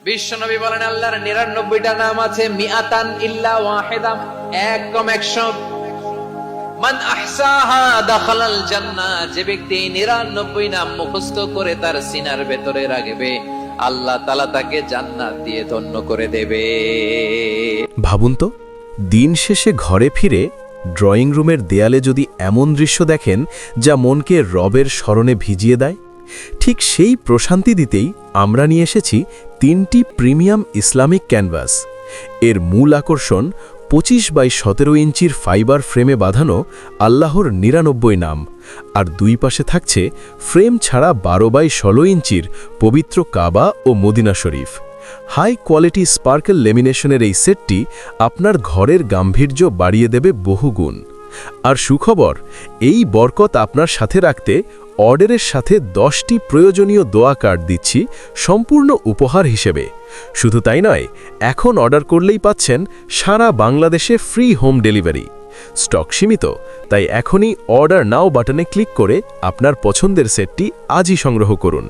বিশ্বনবী বলেন আল্লাহর 99টা নাম আছে, মিআতান ইল্লা ওয়াহিদা, এক কম 100। মান আহসাহা দাখালাল জান্নাহ, যে ব্যক্তি 99 নাম মুখস্থ করে তার সিনার ভেতরে রাখবে, আল্লাহ তাআলা তাকে জান্নাত দিয়ে ধন্য করে দেবে। ভাবুন তো, দিন শেষে ঘরে ফিরে ড্রয়িং রুমের দেয়ালে যদি এমন দৃশ্য দেখেন যা মনকে রবের স্মরণে ভিজিয়ে দেয়, ঠিক সেই প্রশান্তি দিতেই আমরা নিয়ে এসেছি 3টি প্রিমিয়াম ইসলামিক ক্যানভাস। এর মূল আকর্ষণ 25x17 ইঞ্চির ফাইবার ফ্রেমে বাঁধানো আল্লাহর 99 নাম, আর দুই পাশে থাকছে ফ্রেম ছাড়া 12x16 ইঞ্চির পবিত্র কাবা ও মদিনা শরীফ। হাই কোয়ালিটি স্পার্কেল লেমিনেশনের এই সেটটি আপনার ঘরের গাম্ভীর্য বাড়িয়ে দেবে বহুগুণ। আর সুখবর, এই বরকত আপনার সাথে রাখতে অর্ডারের সাথে 10টি প্রয়োজনীয় দোয়া কার্ড দিচ্ছি সম্পূর্ণ উপহার হিসেবে। শুধু তাই নয়, এখন অর্ডার করলেই পাচ্ছেন সারা বাংলাদেশে ফ্রি হোম ডেলিভারি। স্টক সীমিত, তাই এখনই অর্ডার নাও বাটনে ক্লিক করে আপনার পছন্দের সেটটি আজই সংগ্রহ করুন।